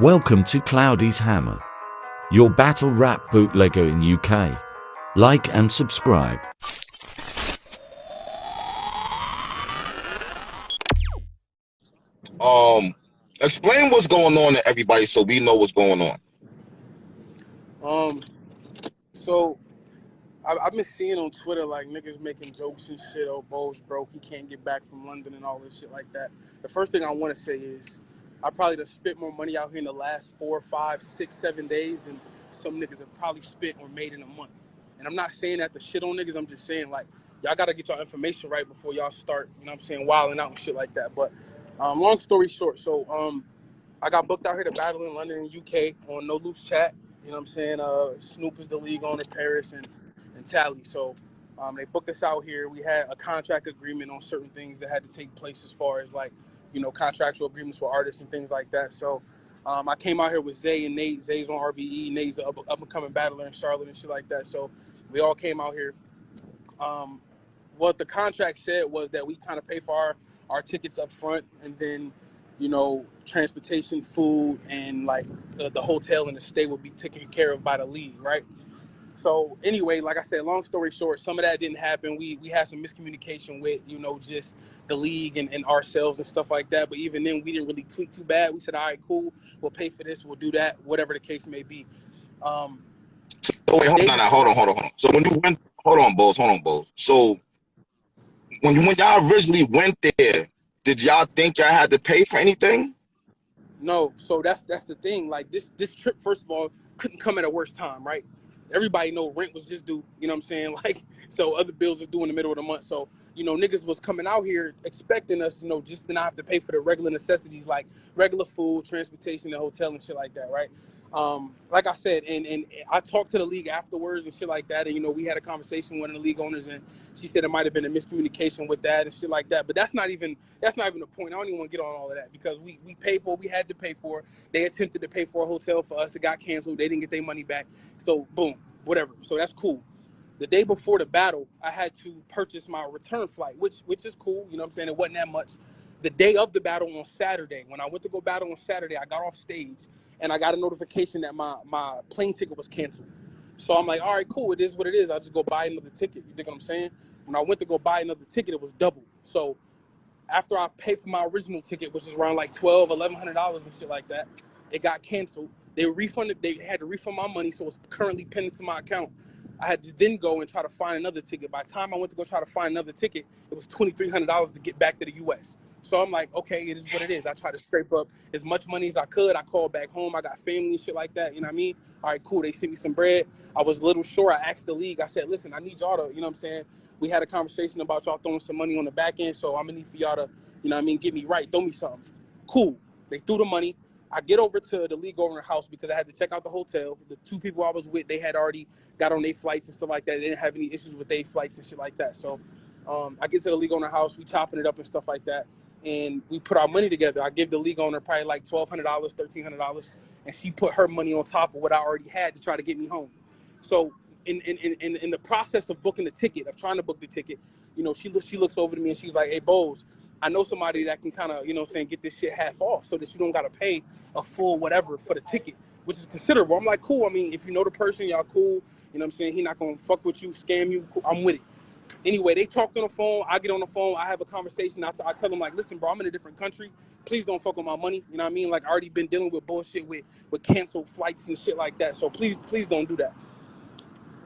Welcome to Cloudy's Hammer, your battle rap bootlegger in UK. Like and subscribe. Um, Explain what's going on to everybody so we know what's going on. Um, so I've been seeing on Twitter like niggas making jokes and shit. Oh, Bo's broke. He can't get back from London and all this shit like that. The first thing I want to say is I probably done spent more money out here in the last 4, 5, 6, 7 days than some niggas have probably spent or made in a month. And I'm not saying that to shit on niggas. I'm just saying like y'all gotta get your information right before y'all start. You know what I'm saying, wilding out and shit like that. But long story short, I got booked out here to battle in London and UK on No Loose Chat. You know what I'm saying? Snoop is the league owner, Paris and Tally. So they booked us out here. We had a contract agreement on certain things that had to take place as far as like, contractual agreements with artists and things like that. So I came out here with Zay and Nate. Zay's on RBE. Nate's an up-and-coming battler in Charlotte and shit like that. So we all came out here. What the contract said was that we kind of pay for our tickets up front, and then transportation, food, and like the hotel and the stay would be taken care of by the league, right? So anyway, like I said, long story short, some of that didn't happen. We had some miscommunication with just the league and ourselves and stuff like that. But even then, we didn't really tweak too bad. We said, all right, cool, we'll pay for this, we'll do that, whatever the case may be. So wait, The hold day on now, before, hold on. So when you went, hold on, Bose. So when y'all originally went there, did y'all think y'all had to pay for anything? no, so that's the thing. Like this trip, first of all, couldn't come at a worse time, right? Everybody know rent was just due. You know what I'm saying? Like, so other bills was due in the middle of the month. So niggas was coming out here expecting us, just to not have to pay for the regular necessities like regular food, transportation, and hotel and shit like that, right? Like I said, and I talked to the league afterwards and shit like that, and we had a conversation with one of the league owners, and she said it might have been a miscommunication with that and shit like that. But that's not even the point. I don't even want to get on all of that because we paid for what we had to pay for. They attempted to pay for a hotel for us. It got canceled. They didn't get their money back. So boom, whatever. So that's cool. The day before the battle, I had to purchase my return flight, which is cool. You know what I'm saying? It wasn't that much. The day of the battle on Saturday, when I went to go battle on Saturday, I got off stage and I got a notification that my plane ticket was canceled. So I'm like, all right, cool. It is what it is. I'll just go buy another ticket. You dig what I'm saying? When I went to go buy another ticket, it was double. So after I paid for my original ticket, which is around like $1,100 and shit like that, it got canceled. They refunded. They had to refund my money, so it's currently pending to my account. I had to then go and try to find another ticket. By the time I went to go try to find another ticket, it was $2,300 to get back to the U.S. So I'm like, okay, it is what it is. I tried to scrape up as much money as I could. I called back home. I got family and shit like that. You know what I mean? All right, cool. They sent me some bread. I was a little short. I asked the league. I said, listen, I need y'all to, what I'm saying? We had a conversation about y'all throwing some money on the back end, so I'm gonna need for y'all to, get me right, throw me something. Cool. They threw the money. I get over to the league owner house because I had to check out the hotel. The two people I was with, they had already got on their flights and stuff like that. They didn't have any issues with their flights and shit like that. So I get to the league owner house, we chopping it up and stuff like that. And we put our money together. I give the league owner probably like $1,200, $1,300, and she put her money on top of what I already had to try to get me home. So in the process of booking the ticket, of trying to book the ticket, she looks over to me and she's like, hey, Bose, I know somebody that can kind of, get this shit half off so that you don't got to pay a full whatever for the ticket, which is considerable. I'm like, cool. I mean, if you know the person, y'all cool. You know what I'm saying? He not going to fuck with you, scam you. Cool. I'm with it. Anyway, they talked on the phone. I get on the phone. I have a conversation. I tell them, like, listen, bro, I'm in a different country. Please don't fuck with my money. You know what I mean? Like, I already been dealing with bullshit with canceled flights and shit like that. So please don't do that.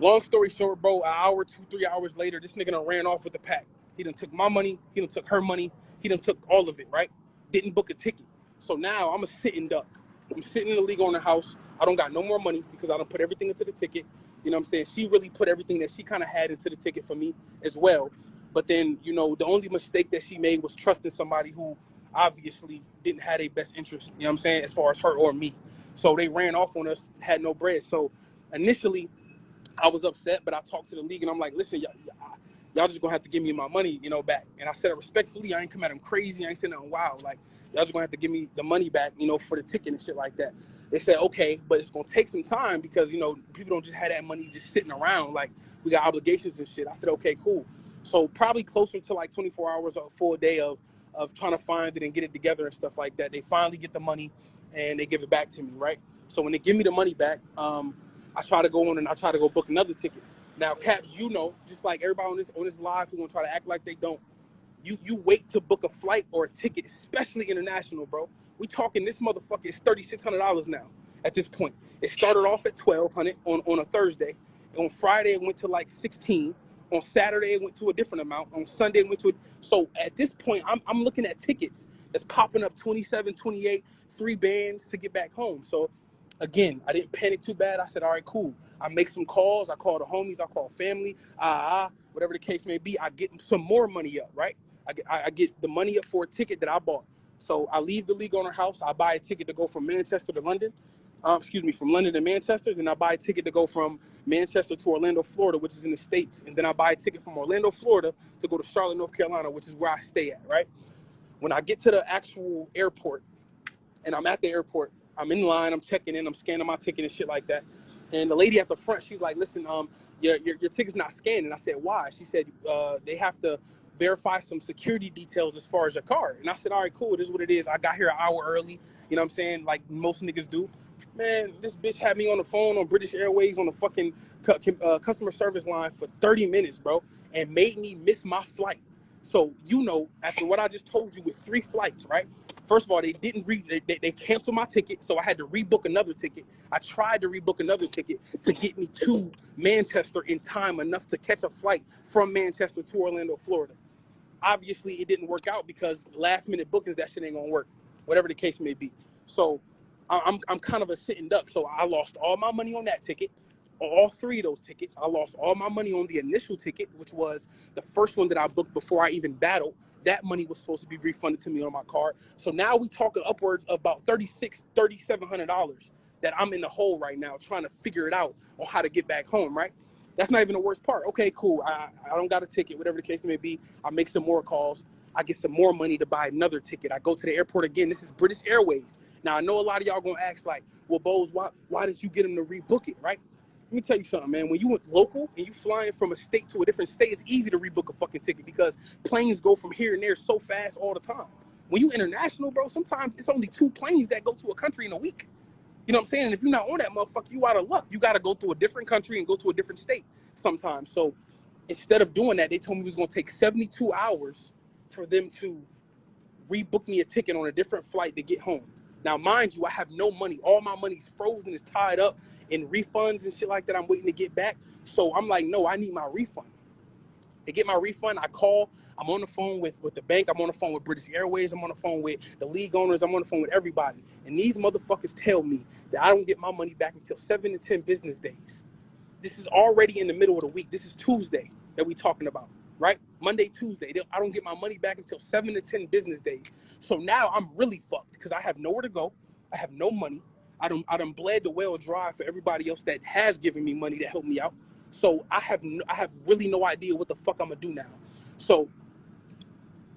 Long story short, bro, an hour, 2, 3 hours later, this nigga done ran off with the pack. He done took my money. He done took her money. He done took all of it, right? Didn't book a ticket. So now I'm a sitting duck. I'm sitting in the league on the house. I don't got no more money because I done put everything into the ticket. You know what I'm saying? She really put everything that she kind of had into the ticket for me as well. But then, the only mistake that she made was trusting somebody who obviously didn't have their best interest, you know what I'm saying, as far as her or me. So they ran off on us, had no bread. So initially, I was upset, but I talked to the league and I'm like, listen, y'all just gonna have to give me my money, back. And I said it respectfully. I ain't come at them crazy. I ain't saying nothing wild. Like, y'all just gonna have to give me the money back, for the ticket and shit like that. They said, okay, but it's gonna take some time because, people don't just have that money just sitting around. Like, we got obligations and shit. I said, okay, cool. So probably closer to like 24 hours or a full day of trying to find it and get it together and stuff like that. They finally get the money. and they give it back to me, right? So when they give me the money back, I try to go on and I try to go book another ticket. Now, Caps, you know, just like everybody on this live who gonna try to act like they don't, you wait to book a flight or a ticket, especially international, bro. We talking this motherfucker is $3,600 now at this point. It started off at $1,200 on a Thursday. On Friday it went to like 16. On Saturday it went to a different amount. On Sunday it went to so at this point I'm looking at tickets that's popping up 27, 28, 3 bands to get back home. So again, I didn't panic too bad. I said, all right, cool. I make some calls. I call the homies. I call family. Whatever the case may be. I get some more money up, right? I get the money up for a ticket that I bought. So I leave the league owner house. I buy a ticket to go from Manchester to London. From London to Manchester. Then I buy a ticket to go from Manchester to Orlando, Florida, which is in the States. And then I buy a ticket from Orlando, Florida to go to Charlotte, North Carolina, which is where I stay at, right? When I get to the actual airport and I'm at the airport, I'm in line, I'm checking in, I'm scanning my ticket and shit like that. And the lady at the front, she's like, listen, your ticket's not scanned. And I said, why? She said, they have to verify some security details as far as your card. And I said, all right, cool, it is what it is. I got here an hour early, you know what I'm saying, like most niggas do. Man, this bitch had me on the phone on British Airways on the fucking customer service line for 30 minutes, bro, and made me miss my flight. So, you know, after what I just told you with 3 flights, right? First of all, they didn't they canceled my ticket, so I had to rebook another ticket. I tried to rebook another ticket to get me to Manchester in time enough to catch a flight from Manchester to Orlando, Florida. Obviously, it didn't work out because last minute bookings, that shit ain't gonna work, whatever the case may be. So I'm kind of a sitting duck. So I lost all my money on that ticket, all 3 of those tickets. I lost all my money on the initial ticket, which was the first one that I booked before I even battled. That money was supposed to be refunded to me on my card. So now we talking upwards of about $3,700 that I'm in the hole right now trying to figure it out on how to get back home, right? That's not even the worst part. Okay, cool. I don't got a ticket, whatever the case may be. I make some more calls. I get some more money to buy another ticket. I go to the airport again. This is British Airways. Now, I know a lot of y'all gonna ask like, well, Boze, why did you get them to rebook it, right? Let me tell you something, man. When you went local and you flying from a state to a different state, it's easy to rebook a fucking ticket because planes go from here and there so fast all the time. When you international, bro, sometimes it's only 2 planes that go to a country in a week. You know what I'm saying? And if you're not on that motherfucker, you out of luck. You got to go through a different country and go to a different state sometimes. So instead of doing that, they told me it was going to take 72 hours for them to rebook me a ticket on a different flight to get home. Now, mind you, I have no money. All my money's frozen, it's tied up in refunds and shit like that I'm waiting to get back. So I'm like, no, I need my refund. To get my refund, I call. I'm on the phone with the bank. I'm on the phone with British Airways. I'm on the phone with the league owners. I'm on the phone with everybody. And these motherfuckers tell me that I don't get my money back until 7 to 10 business days. This is already in the middle of the week. This is Tuesday that we talking about, right? Monday, Tuesday. I don't get my money back until 7 to 10 business days. So now I'm really fucked because I have nowhere to go. I have no money. I done bled the well dry for everybody else that has given me money to help me out. So I have really no idea what the fuck I'm gonna do now. So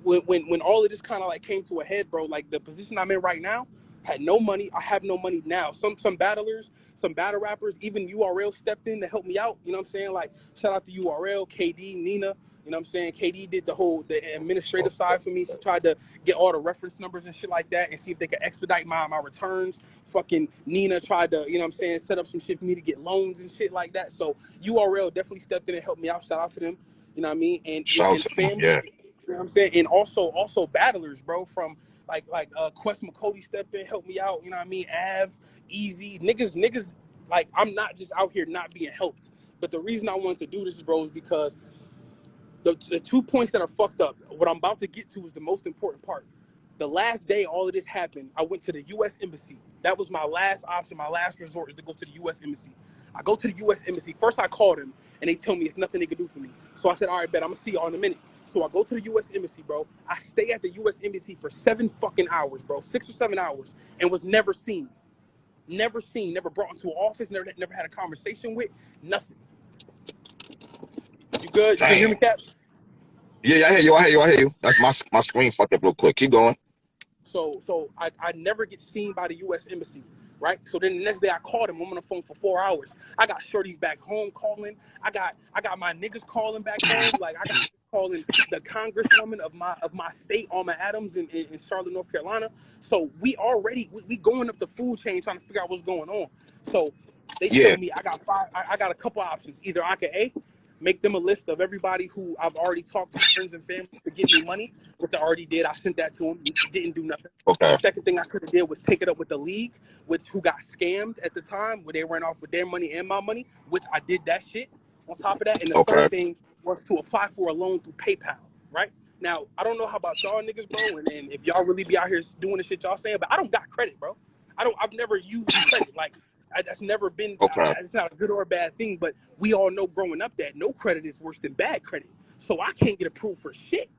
when all of this kind of like came to a head, bro, like the position I'm in right now, had no money. I have no money now. Some battlers, some battle rappers, even URL stepped in to help me out. You know what I'm saying? Like shout out to URL, KD, Nina. You know what I'm saying? KD did the administrative side for me. She tried to get all the reference numbers and shit like that and see if they could expedite my returns. Fucking Nina tried to, you know what I'm saying, set up some shit for me to get loans and shit like that. So URL definitely stepped in and helped me out. Shout out to them. You know what I mean? And family. Yeah. You know what I'm saying? And also battlers, bro, from like Quest McCody stepped in, helped me out. You know what I mean? Av, Easy, niggas. Like I'm not just out here not being helped. But the reason I wanted to do this, bro, is because the 2 points that are fucked up, what I'm about to get to is the most important part. The last day all of this happened, I went to the U.S. Embassy. That was my last option, my last resort is to go to the U.S. Embassy. I go to the U.S. Embassy. First I called them, and they tell me it's nothing they can do for me. So I said, all right, bet, I'm going to see y'all in a minute. So I go to the U.S. Embassy, bro. I stay at the U.S. Embassy for 7 fucking hours, bro, 6 or 7 hours, and was never seen. Never seen, never brought into an office, never had a conversation with, nothing. You good? You can hear me, Caps? Yeah, I hear you. That's my screen fucked up real quick. Keep going. So I never get seen by the U.S. Embassy, right? So then the next day I called him. I'm on the phone for 4 hours. I got shorties back home calling. I got my niggas calling back home. Like I got calling the congresswoman of my state, Alma Adams, in Charlotte, North Carolina. So we going up the food chain trying to figure out what's going on. So they tell me I got a couple options. Either I could make them a list of everybody who I've already talked to, friends and family, to give me money, which I already did. I sent that to them. Didn't do nothing. Okay. The second thing I could have did was take it up with the league, who got scammed at the time, where they ran off with their money and my money, which I did that shit on top of that. And the third thing was to apply for a loan through PayPal, right? Now, I don't know how about y'all niggas, bro, and if y'all really be out here doing the shit y'all saying, but I don't got credit, bro. I've never used credit. Like, that's never been, it's not a good or a bad thing, but we all know growing up that no credit is worse than bad credit. So I can't get approved for shit,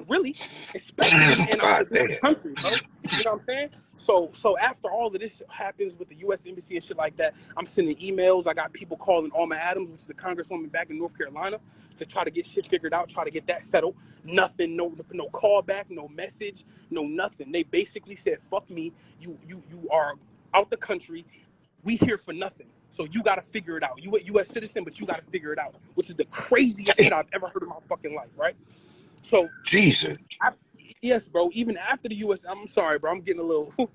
really, especially in our country, bro. You know what I'm saying? So after all of this happens with the U.S. Embassy and shit like that, I'm sending emails. I got people calling Alma Adams, which is the congresswoman back in North Carolina, to try to get shit figured out, try to get that settled. Nothing, no call back, no message, no nothing. They basically said, fuck me, you are out the country. We here for nothing. So you got to figure it out. You a U.S. citizen, but you got to figure it out, which is the craziest shit I've ever heard in my fucking life, right? So Jesus. Yes, bro. Even after the U.S., I'm sorry, bro. I'm getting a little, ooh,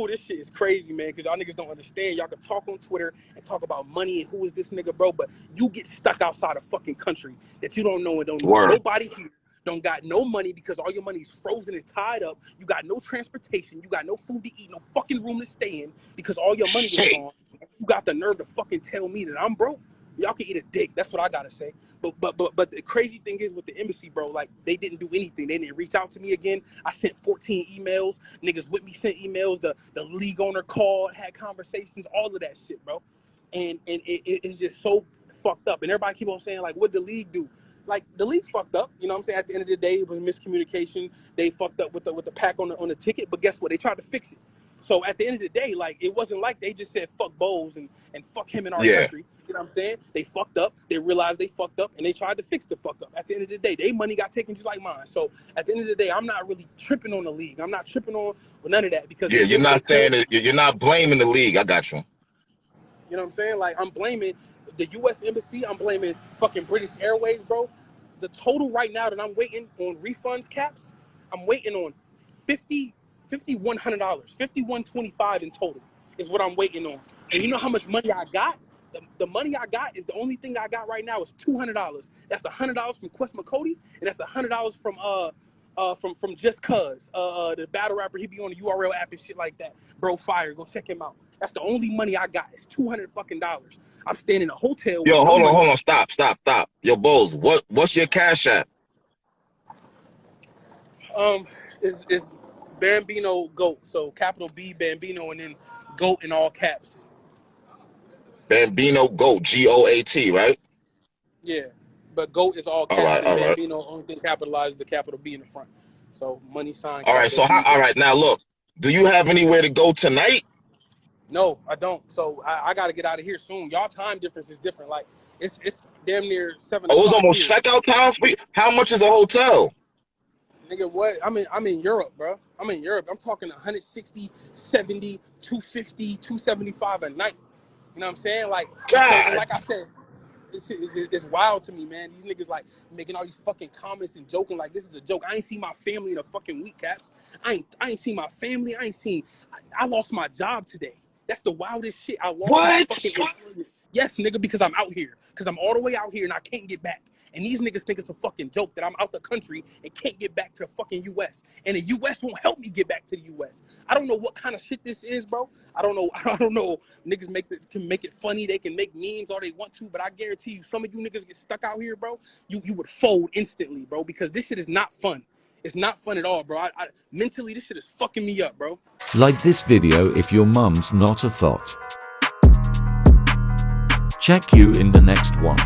this shit is crazy, man, because y'all niggas don't understand. Y'all can talk on Twitter and talk about money and who is this nigga, bro, but you get stuck outside a fucking country that you don't know and don't know nobody here. Don't got no money because all your money is frozen and tied up. You got no transportation. You got no food to eat, no fucking room to stay in because all your money is gone. You got the nerve to fucking tell me that I'm broke? Y'all can eat a dick. That's what I gotta say. But the crazy thing is with the embassy, bro, like they didn't do anything. They didn't reach out to me again. I sent 14 emails. Niggas with me sent emails. The league owner called, had conversations, all of that shit, bro. And it's just so fucked up. And everybody keep on saying, like, what'd the league do? Like, the league fucked up. You know what I'm saying? At the end of the day, it was miscommunication. They fucked up with the pack on the ticket. But guess what? They tried to fix it. So at the end of the day, like, it wasn't like they just said fuck Boze and fuck him in our country. You know what I'm saying? They fucked up. They realized they fucked up, and they tried to fix the fuck up. At the end of the day, their money got taken just like mine. So at the end of the day, I'm not really tripping on the league. I'm not tripping on none of that because you're not saying that you're not blaming the league. I got you. You know what I'm saying? Like, I'm blaming the U.S. Embassy. I'm blaming fucking British Airways, bro. The total right now that I'm waiting on refunds caps, I'm waiting on $5,100, $5,125 in total is what I'm waiting on. And you know how much money I got? The money I got is the only thing I got right now is $200. That's $100 from Quest McCody, and that's $100 from Just Cuz, the battle rapper. He be on the URL app and shit like that. Bro, fire, go check him out. That's the only money I got. It's $200 fucking dollars. I'm staying in a hotel. Yo, hold on, stop. Yo, Boze, what's your Cash App? Is Bambino GOAT. So capital B Bambino and then GOAT in all caps. Bambino GOAT, GOAT, right? Yeah, but GOAT is all caps, and Bambino only thing capitalized the capital B in the front. So money sign. All right, so all right, now look, do you have anywhere to go tonight? No, I don't. So I got to get out of here soon. Y'all time difference is different. Like it's damn near 7 o'clock. Oh, it's almost checkout time for you? How much is a hotel? Nigga, what? I'm in Europe, bro. I'm in Europe. I'm talking 160, 70, 250, 275 a night. You know what I'm saying? Like, and like I said, it's wild to me, man. These niggas like making all these fucking comments and joking like this is a joke. I ain't seen my family in a fucking week, Caps. I ain't seen my family. I lost my job today. That's the wildest shit. I lost my fucking employment. Yes, nigga, because I'm out here. Because I'm all the way out here and I can't get back. And these niggas think it's a fucking joke that I'm out the country and can't get back to the fucking U.S. And the U.S. won't help me get back to the U.S. I don't know what kind of shit this is, bro. I don't know. Niggas can make it funny. They can make memes all they want to, but I guarantee you, some of you niggas get stuck out here, bro. You would fold instantly, bro, because this shit is not fun. It's not fun at all, bro. I mentally, this shit is fucking me up, bro. Like this video if your mum's not a thought. Check you in the next one.